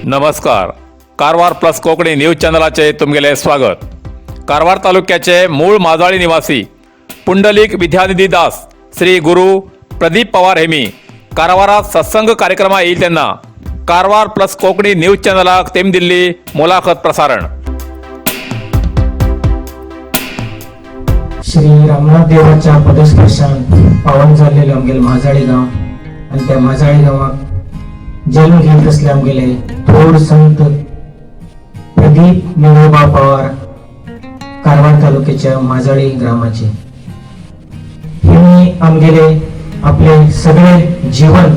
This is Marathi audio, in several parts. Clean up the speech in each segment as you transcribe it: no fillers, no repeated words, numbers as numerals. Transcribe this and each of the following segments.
नमस्कार. कारवार प्लस कोकणी न्यूज चॅनलाचे तुमगेले स्वागत. कारवार तालुक्याचे मूळ माजाळी निवासी पुंडलिक विद्यानिधी दास श्री गुरु प्रदीप पवार हेमी कारवारात सत्संग कार्यक्रम येईल त्यांना कारवार प्लस कोकणी न्यूज चॅनलाक तेम दिल्ली मुलाखत प्रसारण. श्री रामनाथ देवाच्या पदस्पर्शान पावन झालेले आमगेले माजाळी गाव आणि त्या माजाळी गावात जन्म घेत असले आमगेले थोर संत प्रदीप निळोबा पवार कारवार तालुक्याच्या माजाळी ग्रामाचे. हे आमगेले आपले सगळे जीवन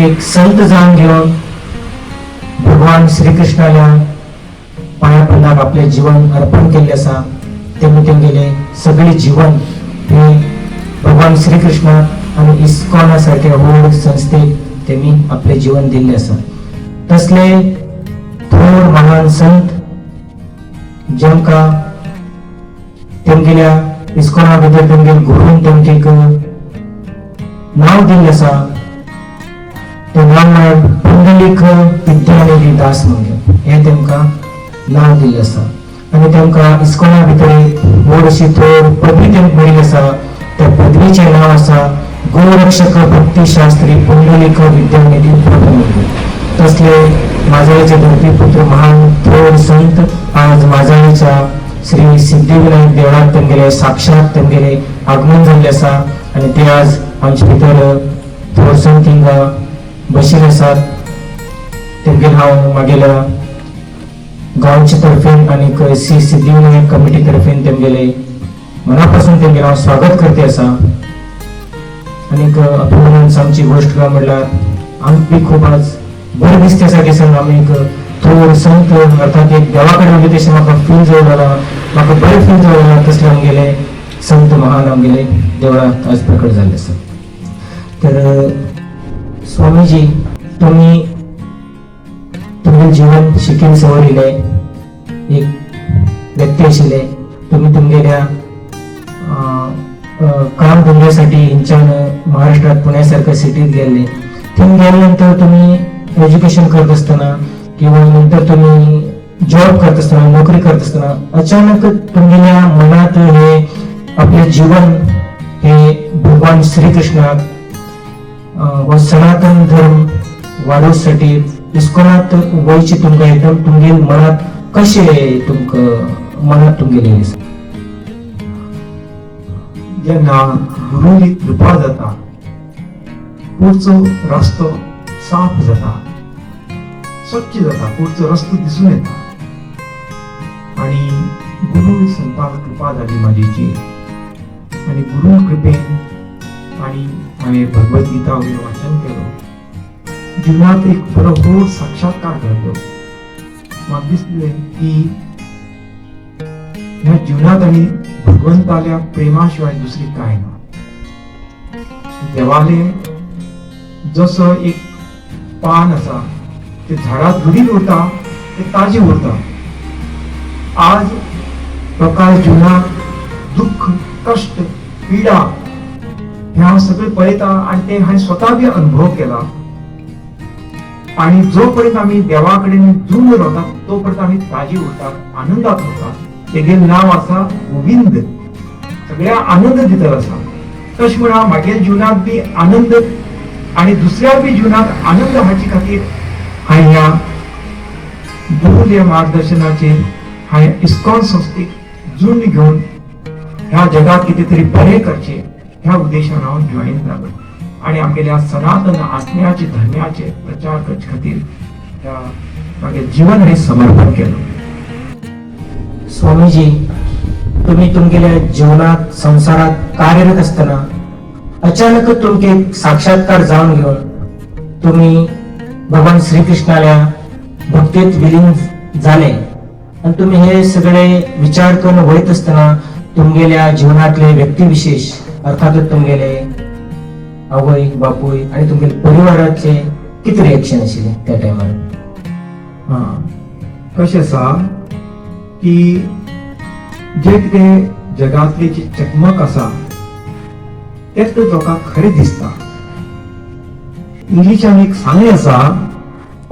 एक संत जाण घेऊन भगवान श्रीकृष्णाला पाया पडण्याक आपले जीवन अर्पण केले असा. तेंगेले सगळे जीवन हे भगवान श्रीकृष्ण आणि इस्कॉन सारख्या व्हड संस्थेक त्यांनी आपले जीवन दिले असा. तसले थोर महान संत जेमका तेंगेल्या इस्कॉना बद्दल तेंगे गुरुन तेमकेक नाव दिले असा. ते नाव पुंडलिक विद्यानिधी दास म्हणून हे तेमका नाव दिले असा. आणि तेमका इस्कॉना भितर व्हड अशी थोर पदवी तेमकां मेळिल्ली आसा. त्या पदवीचें नाव आसा गोरक्षक भक्ती शास्त्री पुंडलिक विद्यानिधी प्रभू. तसले माजाळीचे धरतीपुत्र महान थोर संत आज माजाळीच्या श्री सिद्धिविनायक देवळात तेंगेले साक्षात तेंगेले आगमन झाले आसा. आणि ते आज आमचे भितर थोर संत हिंगा बशिल्ले आसात. तेंगेर हांव मागेल्या गांवचे तर्फेन आणि श्री सिद्धिविनायक कमिटी तर्फेन तेंगेले मनापासून तेंगेले हांव स्वागत करते आसा. आनीक अभिमानान सांगची गोष्ट काय म्हणल्यार आमकां खूप आज बरें दिसता आसा की सांग आमी एक थोर संत अर्थात एक देवा कडेन उलयता तशें म्हाका फील जावला. म्हाका बरें फील जावला. तसले आमगेले संत महान आमगेले देवळांत आज प्रकट जाल्ले आसा. तर स्वामीजी तुमी तुमगे जीवन शिकेन सवरिले एक व्यक्ती आशिल्ले. तुमी तुमगेल्या काम धंद्यासाठी हिंच्यान महाराष्ट्रात पुण्यासारख्या सिटीत गेले. थंय गेल्यानंतर तुम्ही एज्युकेशन करत असताना किंवा नंतर तुम्ही जॉब करत असताना नोकरी करत असताना अचानक तुमच्या मनात हे आपले जीवन हे भगवान श्रीकृष्णात व सनातन धर्म वाढवण्यासाठी इस्कॉनात वयची तुमकां एकदम तुमगे मनात कशें तुमकां मनात तुमगेले जेन्ना गुरुली कृपा जाता पुढचो रस्तो साफ जाता स्वच्छ जाता पुढचो रस्तो दिसून येता. आणि गुरु संतान कृपा जाली म्हाजीची आणि गुरु कृपेन आणि हांवें भगवद्गीता वगैरे वाचन केलो. जिवनात एक बरोबर साक्षात्कार घडलो. म्हाका दिसलें की ह्या जीवनात आणि भगवंताल्या प्रेमाशिवाय दुसरी काय ना. देवाले जसं एक पान असा ते झाडात धुडीत उरता ते ताजे उरता. आज प्रकार जीवनात दुःख कष्ट पीडा ह्या सगळे पळयता आणि ते हांवें स्वता बी अनुभव केला. आणि जोपर्यंत आम्ही देवाकडे जुळून रावतात तोपर्यंत आम्ही ताजी उरतात आनंदात उरतात. तेगे नाव आसा गोविंद. सगळ्या आनंद दितर आसा. तशें म्हणा म्हागे जीवनात बी आनंद आणि दुसऱ्या बी जीवनात आनंद हाचे खातीर हांवें ह्या गुरुदेव मार्गदर्शनाचेर हांवें इस्कॉन संस्थेक जुळणी घेवन ह्या जगात कितें तरी बरें करचें ह्या उद्देशान हांव जॉईन जालो. आणि आमगेल्या सनातन आत्म्याचे धर्म्याचे प्रचार करचे खातीर ह्या म्हागे जीवन हांवें समर्पण केलं. स्वामीजी तुम्ही तुमगेल्या जीवनात संसारात कार्यरत असताना अचानक तुमके साक्षात्कार जाऊन घेऊन तुम्ही भगवान श्रीकृष्णाला भक्तीत विलीन झाले. आणि तुम्ही हे सगळे विचार करून वळत असताना तुमगेल्या जीवनातले व्यक्तिविशेष अर्थातच तुमगेले आवय बापूय आणि तुमगे परिवाराचे किती रिएक्शन आशिल्ले त्या टायमार. कशें आसा की जे कितें जगातली जी चकमक आसा तेच लोकांक खरें दिसता. इंग्लिशान एक सांगलें आसा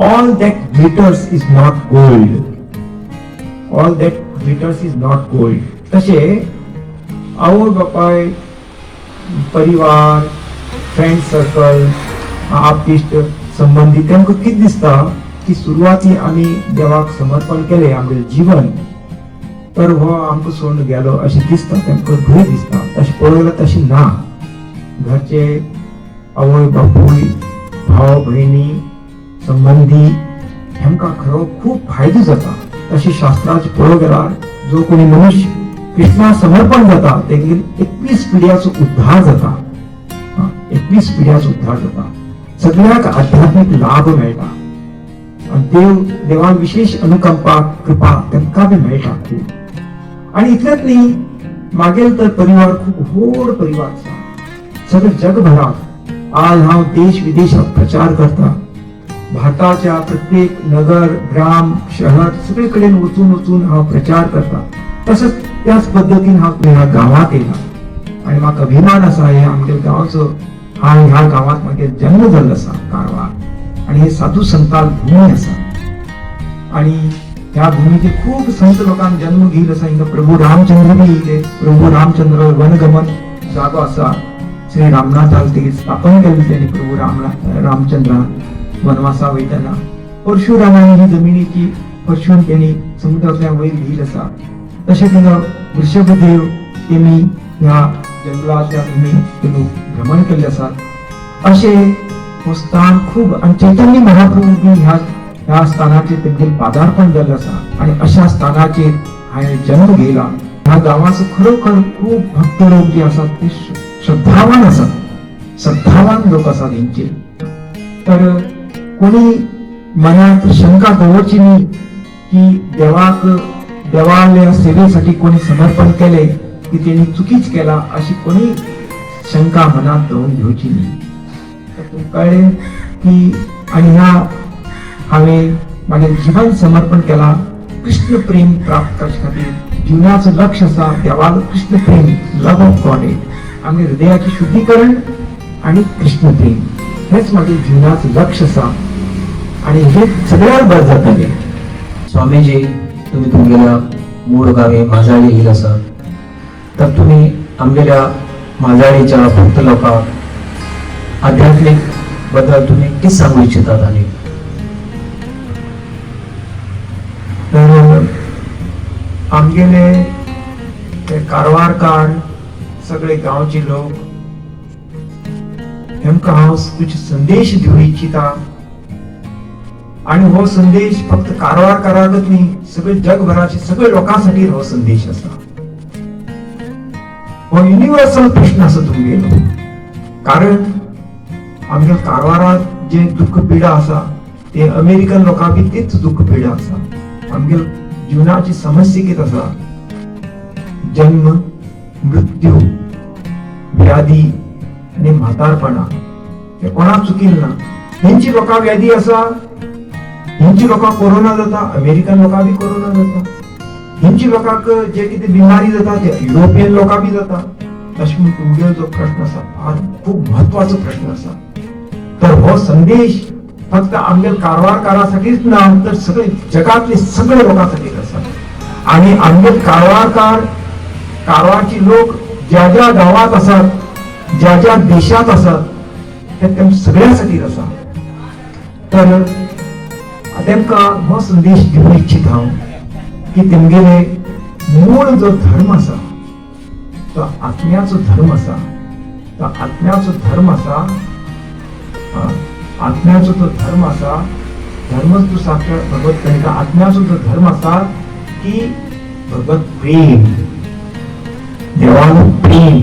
all that glitters is not gold. All that glitters is not gold. तशे आवय बापाय परिवार फ्रेंड सर्कल आप्तिश्ट संबंधी तेमकां कितें दिसता की सुरवाती आमी देवाक समर्पण केलें आमचें जीवन तर हो आमकां सोडून गेलो अशें दिसता तेमकां भंय दिसता तशें पळयल्यार तशें ना घरचे आवय बापूय भाव भयणी संबंधी हेमकां खरो खूब फायदो जाता तशें शास्त्राचें पळोवंक गेल्यार जो कोणी मनुष्य कृष्णा समर्पण जाता तेगेर 21 पिढ्याचो उद्धार जाता 21 पिढ्याचो उद्धार जाता सगळ्याक आध्यात्मिक लाभ मेळटा आणि देवान विशेष अनुकंपा कृपा तेमकां बी मेळटा खूब आणि इतलेंच न्ही मागेल तर परिवार खूब व्हड परिवार आसा सगळे जगभरात आज हांव देश विदेशात प्रचार करता भारताच्या प्रत्येक नगर ग्राम शहर सगळे कडेन वचून हांव प्रचार करता तसंच त्याच पद्धतीन हांव ह्या गावात येयला आणि म्हाका अभिमान आसा हे आमच्या गांवचो हांव ह्या गावात म्हागे जन्म जाल्लो आसा कारवार आणि हे साधू संताल भूमी आसा आणि ह्या भूमीचे खूप संत लोकांक जन्म घेयलो आसा हिंगा प्रभू रामचंद्र बी येयले प्रभू रामचंद्र वनगमन जागो आसा श्री रामनाथाल तेगे स्थापन केल्ली त्यांनी प्रभू रामचंद्रान वनवासा वयतना परशुरामानी ही जमिनीची परशुन त्यांनी समुद्रांतल्यान वयर घेयली आसा तशें थिंगा वृषभदेव तेमी ह्या जंगलांतल्यान तेमी भ्रमण केल्ले आसात अशें हो स्थान खूब आणि चैतन्य महाप्रभू बी ह्या स्थानाचेर तेंगेर पादार्पण जाल्लें आसा आणि अशा स्थानाचेर हांवें जन्म घेयला ह्या गांवाचो खरोखर खूब भक्त लोक जे आसात ते श्रद्धावान आसात श्रद्धावान लोक आसात हेंचे तर कोणी मनात शंका दवरची न्ही की देवाल्या सेवेसाठी कोणी समर्पण केले की त्यांनी चुकीच केला अशी कोणी शंका मनात दवरून घेवची न्ही कळ्ळें की आणि ह्या हांवें मागें जीवन समर्पण केला कृष्ण प्रेम प्राप्त करचे खातीर जीवनाचो लक्ष आसा देवालो कृष्ण प्रेम लव ऑफ गॉड आमगे हृदयाचे शुद्धीकरण आणि कृष्ण प्रेम हेच मागीर जीवनाचो लक्ष आसा आणि हे सगळ्यात बरें जातलें स्वामीजी तुम्ही तुमगेल्या मूळ गावी माजाळी येयला आसा तर तुम्ही आमगेल्या माजाळीच्या भक्त लोकांक आध्यात्मिक बद्दल तुम्ही कितें सांगू इच्छितात आनी तर आमगेले ते कारवारकार सगळे गांवचे लोक हेमकां हांव कुछ संदेश दिवूं इच्छिता आणि हो संदेश फक्त कारवारकाराकच न्ही सगळे जगभराचे सगळे लोकांसाठी हो संदेश आसा हो युनिवर्सल प्रश्न आसा तुमगेलो कारण आमच्या कारवारात जे दुःख पिडा आसा ते अमेरिकन लोकांक बी तीच दुःख पिडा आसा आमगे जीवनाची समस्या कितें आसा जन्म मृत्यू व्याधी आणि म्हातारपणा हे कोणाक चुकील ना हेंची लोकां व्याधी आसा हिंची लोकांक कोरोना जाता अमेरिकन लोकांक बी कोरोना जाता हिंची लोकांक जे कितें बिमारी जाता ते युरोपियन लोकांक बी जाता तशें म्हणून तुमगेलो जो प्रश्न आसा हा खूब म्हत्वाचो प्रश्न आसा तर हो संदेश फक्त आमगेल कारवारकारासाठीच ना तर सगळे जगातले सगळे लोकांसाठी आसा आणि आमगेल कारवारची लोक ज्या ज्या गावात असतात ज्या ज्या देशात असतात ते सगळ्यासाठी आसा तर तेमकां हो संदेश दिवूं इच्छित हांव की तेमगेले मूळ जो धर्म आसा तो आत्म्याचो धर्म आसा तो आत्म्याचो धर्म आसा आत्म्याचो तो धर्म आसा धर्मच तूं साक्षात भगवत कणिका आत्म्याचो जो धर्म आसा की भगवत प्रेम देवालो प्रेम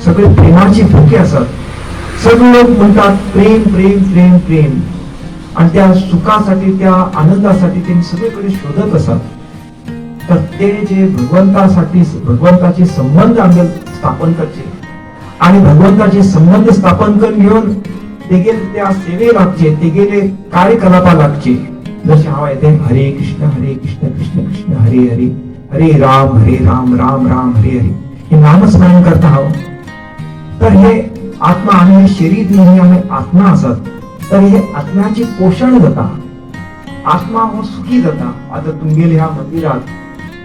सगळे प्रेमाची भुके असतात सगळे लोक म्हणतात प्रेम प्रेम प्रेम प्रेम आणि त्या सुखासाठी त्या आनंदासाठी ते सगळीकडे शोधत असतात तर ते जे भगवंतासाठी भगवंताचे संबंध आमगे स्थापन करचे आणि भगवंताचे संबंध स्थापन करून घेऊन तेगेले त्या सेवे लागचे तेगेले कार्यकलापा लागचे जसे हांव येते हरे कृष्ण कृष्ण कृष्ण हरे हरे हरे राम राम राम हरे हरे हे नामस्मरण करता हांव तर हे आत्मा आणि शरीर न्ही आमी आत्मा आसात तर हे आत्म्याचे पोषण जाता, आत्मा हो सुखी जाता. आता तुमगेले ह्या मंदिरात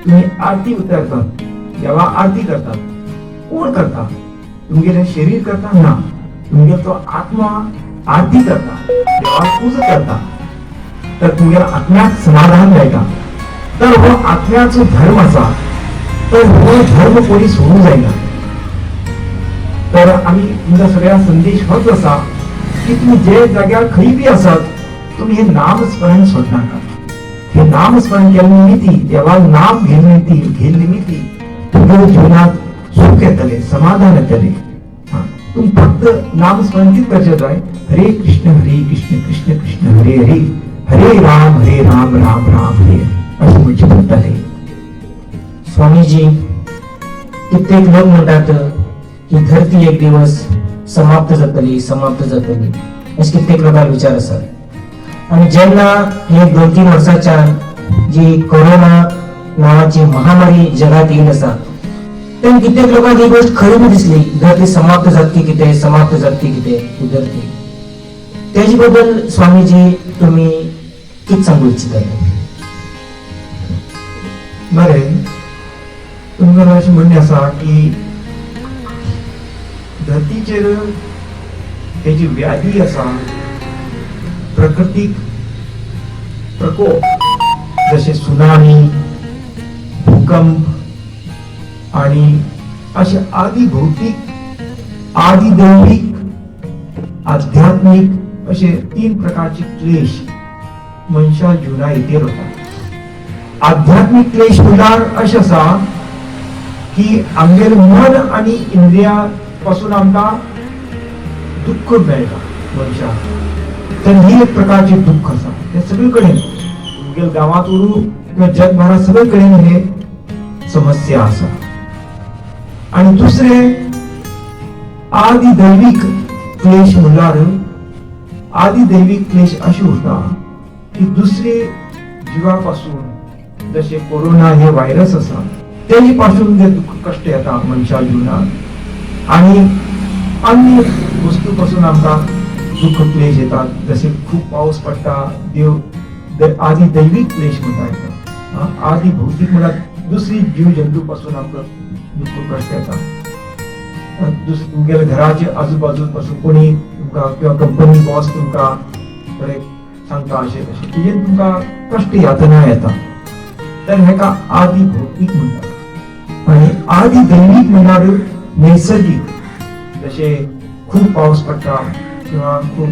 तुम्ही आरती उतरतात, देवा आरती करतात. कोण करता? तुमगेले शरीर करता ना, तुमगे तो आत्मा आरती करता, देवा पूज करता. तर तुमगेला आत्म्यात समाधान मेळटा. तर हो आत्म्याचो धर्म असा, तर हो धर्म कोणी सोडून जायना. तर आम्ही तुमचा सगळ्या संदेश होत असा की तुम्ही जे जाग्यार खंय बी आसात, तुम्ही हे नामस्मरण सोडू नाका. हे नामस्मरण केले निमित्ती, देवा नाम घेणे निमित्ती तुमच्या जीवनात सुख येतले, समाधान येतले. तुम्ही फक्त नामस्मरण कित करचे जाय. हरे कृष्ण कृष्ण कृष्ण हरे हरे, हरे राम राम राम हरे असे म्हणजे म्हणताले. स्वामीजी, कित्येक लोक म्हणतात की धरती एक दिवस समाप्त जातली असे कित्येक लोकांना विचार असतात. आणि जेव्हा हे 2-3 वर्षाच्या जी कोरोना नावाची महामारी जगात येईल असा, तेव्हा कित्येक लोकांना ही गोष्ट खरी बी दिसली. धरती समाप्त जातली किती धरती. त्याच्याबद्दल स्वामीजी तुम्ही किती सांगू इच्छिता? बरे, तुमकां अशें म्हणणे आसा की धरतीचेर हे जी व्याधी आसा, प्राकृतीक प्रकोप जसे सुनामी, भूकंप आणि असे आदी भौतिक, आदी दैविक, आध्यात्मिक असे 3 प्रकारचे क्लेश मनशा जीवना येतेर होता. आध्यात्मिक क्लेश म्हणल्यार अशें आसा की आमगेर मन आणि इंद्रिया पासून आमकां दुःख मेळटा मनशाक. तर ही एक प्रकारचे दुःख आसा. हे सगळे कडेन तुमगेल्या गांवांत उरू किंवा जगभरात सगळे कडेन हे समस्या आसा. आणि दुसरे आदी दैविक क्लेश म्हणल्यार आदी दैविक क्लेश अशे उरता की दुसरे जीवापासून, जसे कोरोना हे व्हायरस आसा तेजे पासून जे दुःख कष्ट येता मनशा जीवनात, आणि अन्य वस्तू पासून आमकां दुःख क्लेश येतात. जसे खूप पाऊस पडटा, आदी दैविक क्लेश म्हणटा येता. आदी भौतिक म्हळ्यार दुसरी जीव जंतू पासून आमकां दुःख कष्ट येता. तुमगेल्या घराचे आजूबाजू पासून कोणी तुमकां किंवा कंपनी बॉस तुमकां सांगता अशें तेजेन तुमकां कष्ट यातना येता. तर हेका आदी भौतिक म्हणटा. आणि आदी दैविक म्हणल्यार नैसर्गिक, जसे खूप पाऊस पडटा किंवा खूप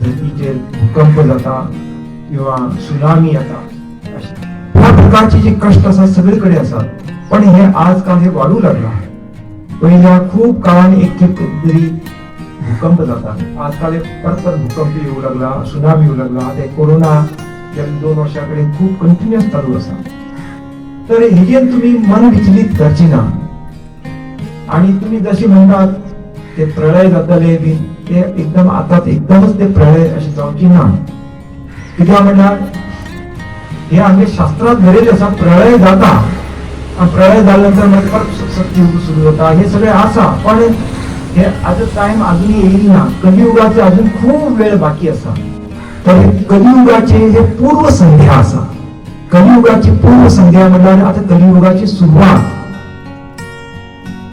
धरतीचेर भूकंप जाता किंवा सुनामी येता. ह्या प्रकारचे जे कष्ट आसा सगळे कडेन आसात. पण हे आजकाल हे वाढू लागला. पहिल्या खूप काळान एक तरी भूकंप जाता, आजकाल परत भूकंप येऊ लागला, सुनामी येऊ लागला. आता कोरोना गेल्या 2 वर्षाकडे खूप कंटिन्युअस चालू आसा. तर हेजेन तुम्ही मन विचलित करचे ना. आणि तुम्ही जसे म्हणतात ते प्रलय जातले बी, ते एकदम आता एकदमच ते प्रलय असे जावची ना. कित्याक म्हणल्यार हे आमच्या शास्त्रात बरयले आसा प्रलय जाता, आणि प्रलय जाल्यानंतर मागीर परत सत्ययुग सुरू जाता. हे सगळे आसा, पण हे आता टाइम अजूनही येईल ना. कलियुगाचे अजून खूप वेळ बाकी असा. तर कलियुगाचे हे पूर्व संध्या असा. कलियुगाची पूर्व संध्या म्हणल्यार आता कलियुगाची सुरुवात.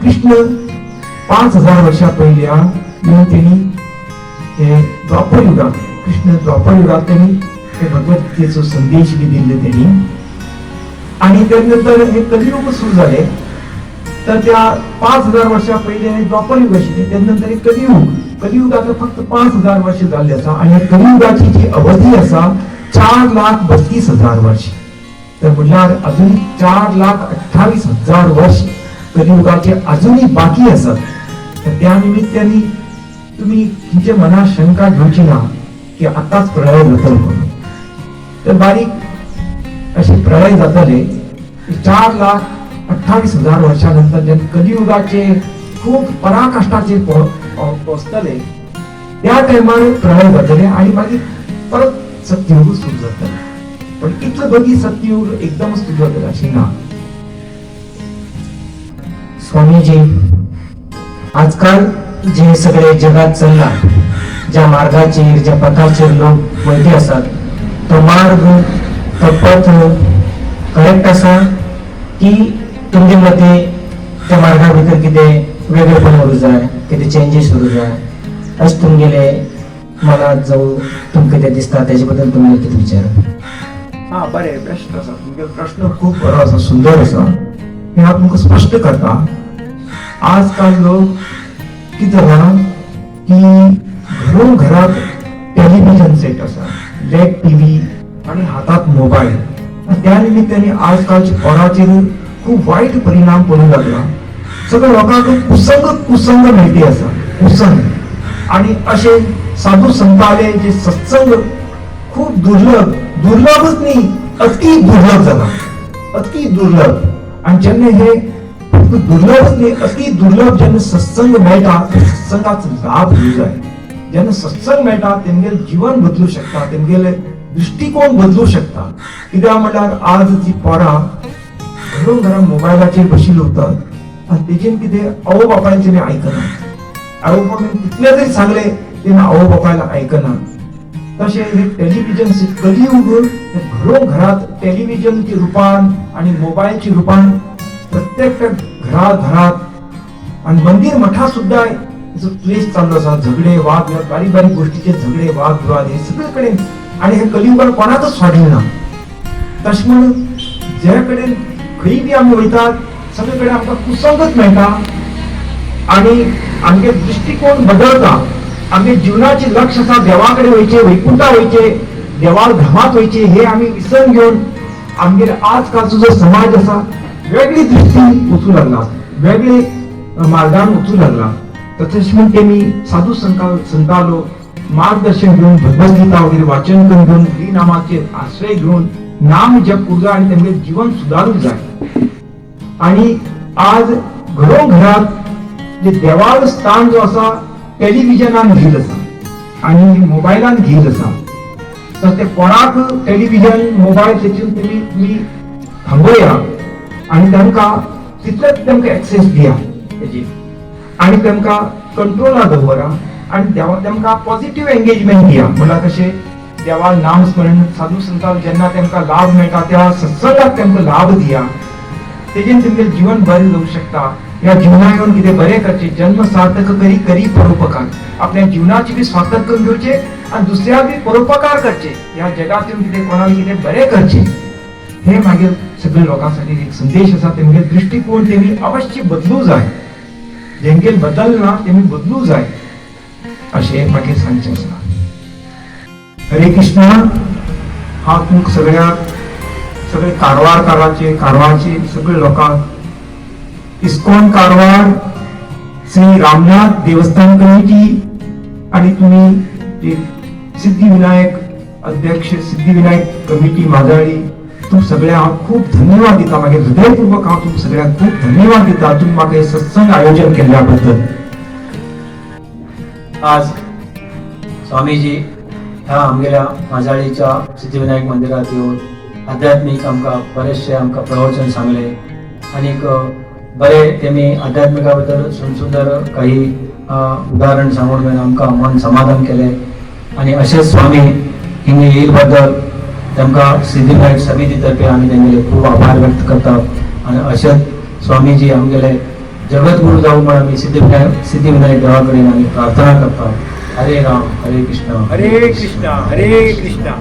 कृष्ण 5000 वर्षा पहिल्या त्यांनी हे द्वापर युगात, कृष्ण द्वापर युगात त्यांनी हे भगवद्गीतेचो संदेश बी दिले त्यांनी. आणि त्यानंतर हे कलियुग सुरू झाले. तर त्या 5000 वर्षा पहिले द्वापर युग आशिल्ले, त्यानंतर कलियुग आता फक्त 5000 वर्ष झाले आसा. आणि कलियुगाची जी अवधी आसा 4,32,000 वर्ष. तर म्हणल्यार अजून 4,28,000 वर्ष कलियुगाचे अजूनही बाकी असत. तर त्या निमित्ताने तुम्ही तुमच्या मनात शंका घेऊची ना की आताच प्रलय जातलो म्हणून. तर बारीक अशी प्रलय जातले 4,28,000 वर्षानंतर जे कलियुगाचे खूप पराकाष्ठाचे पोचतले, त्या टायमार प्रलय जातले आणि मागीर परत सत्ययुग सुरू जातले. पण इतलं बघी सत्ययुग एकदम सुरू जातले अशी ना. स्वामीजी, आजकाल जे सगळे जगात चालला ज्या मार्गाचेर ज्या पथाचेर लोक वयते असतात तो मार्ग तो पथ करेक्ट आसा की तुमच्या मते त्या मार्गा भितर कितें वेगळेपण उरूं जाय कितें चेंजीस उरूं जाय अशें तुमगेले मनात जो तुमकां कितें दिसता तेजे बद्दल तुमी कितें विचार हा बरें बेस्ट आसा तुमगे प्रश्न खूब बरो आसा सुंदर आसा हे हांव तुमकां स्पश्ट करता आजकाल लोक कितें जालां की घरात टेलिव्हिजन सेट आसा लेग टीव्ही आणि हातात मोबाईल त्या निमित्ताने आजकालच्या पोराचेर खूप वाईट परिणाम पडू लागला सगळ्या लोकांक कुसंग मेळटी आसा कुसंग आणि असे साधू संताले जे सत्संग खूप दुर्लभच नाही अति दुर्लभ झाला अति दुर्लभ आणि ज्यांना हे फक्त दुर्लभच नाही अति दुर्लभ ज्यांना सत्संग मेळटा त्या सत्संगाचा लाभ घेऊ जाय ज्यांना सत्संग मेळटा तेमगेले जीवन बदलू शकता तेमगेले दृष्टिकोन बदलू शकता कित्याक म्हटल्यार आज जी पोरां घरा मोबायलाचेर बशिल्ली उरतात आणि तेजेन कितें आवय बापायचें तें आयकनात आवय बापायन कितले जरी सांगले तेन्ना आवय बापायला आयकनात तशें हे टेलिव्हिजन कलियुग घरात टेलिव्हिजनच्या रुपान आणि मोबाईलच्या रुपान प्रत्येक घरात आणि मंदिर मठात सुद्धा जो प्लेस चाललो आसा झगडे वाद बारीक बारीक गोष्टीचे झगडे वाद विवाद हे सगळे कडेन आणि हे कलियुगान कोणाकच सोडिल्लें ना तशें म्हणून जे कडेन खंय बी आमी वयतात सगळे कडेन आमकां कुसंगत मेळटा आणि आमगे दृष्टिकोन बदलता आमगे जीवनाचे लक्ष आसा देवा कडेन वयचे वैकुंठा वयचे देवा धामात वयचे हे आमी विसरून घेवन आमगेर आजकालचो जो समाज आसा वेगळी दृष्टी वचूं लागला वेगळे मार्गान वचूं लागला तशेंच म्हण तेमी साधू संतालो मार्गदर्शन घेवन भगवद्गीता वगैरे वाचन करून घेवन हरी नामाचे आश्रय घेवन नाम जप करू जाय आणि तेमगे जीवन सुदारूंक जाय आणि आज घरात जे देवाळ स्थान जो आसा टेलिव्हिजनान घेत आसा आणि मोबायलान घेत आसा तर ते कोणाक टेलिव्हिजन मोबायल तेतून तुम्ही थांबया आणि तांकां तितलेच तांकां एक्सेस दिया तेजी आणि तांकां कंट्रोलार दवरा आणि तांकां पॉझिटिव्ह एंगेजमेंट दिया म्हळ्यार कशें देवा नाम स्मरण साधू संतांक जेन्ना तांकां लाभ मेळटा त्या सत्संगाक तांकां लाभ दिया तेजेन तुमगेलें जीवन बरें जावंक शकता ह्या जीवना येवन कितें बरें करचें जन्म सार्थक करी परोपकार आपल्या जीवनाची बी स्वार्थक करून घेवचे आणि दुसऱ्याक बी परोपकार करचे ह्या जगात येवन कितें कोणाक कितें बरें करचें हे मागीर सगळ्या लोकांसाठी एक संदेश आसा तेमगे दृष्टिकोन तेमी अवश्य बदलू जाय जेंगेल बदलना तेमी बदलू जाय अशें मागीर सांगचें आसा हरे कृष्णा हांव तुमकां सगळे कारवारचे सगळे लोकांक इस्कॉन कारवार श्री रामनाथ देवस्थान कमिटी आणि तुम्ही सिद्धिविनायक अध्यक्ष सिद्धिविनायक कमिटी माजाळी तुम सगळ्या खूप धन्यवाद दिता मागे हृदयपूर्वक हांव तुमकां सगळ्यांक खूप धन्यवाद दिता तुम्ही म्हाका हे सत्संग आयोजन केल्ल्या बद्दल आज स्वामीजी ह्या आमगेल्या माजाळीच्या सिद्धिविनायक मंदिरात येऊन आध्यात्मिक आमकां बरेचशे आमकां प्रवचन सांगले आनीक बरे तेमी आध्यात्मिका बद्दल सुंदर काही उदाहरण सांगून घेवन आमकां मन समाधान केले आणि अशेच स्वामी हिंगे येईल बद्दल तांकां सिद्धिविनायक समिती तर्फे आमी तेंगेले खूब आभार व्यक्त करतात आणि अशेच स्वामीजी आमगेले जगद्गुरू जावं म्हणून आमी सिद्धिविनायक देवा कडेन आमी प्रार्थना करतात हरे राम हरे कृष्ण हरे कृष्णा हरे कृष्णा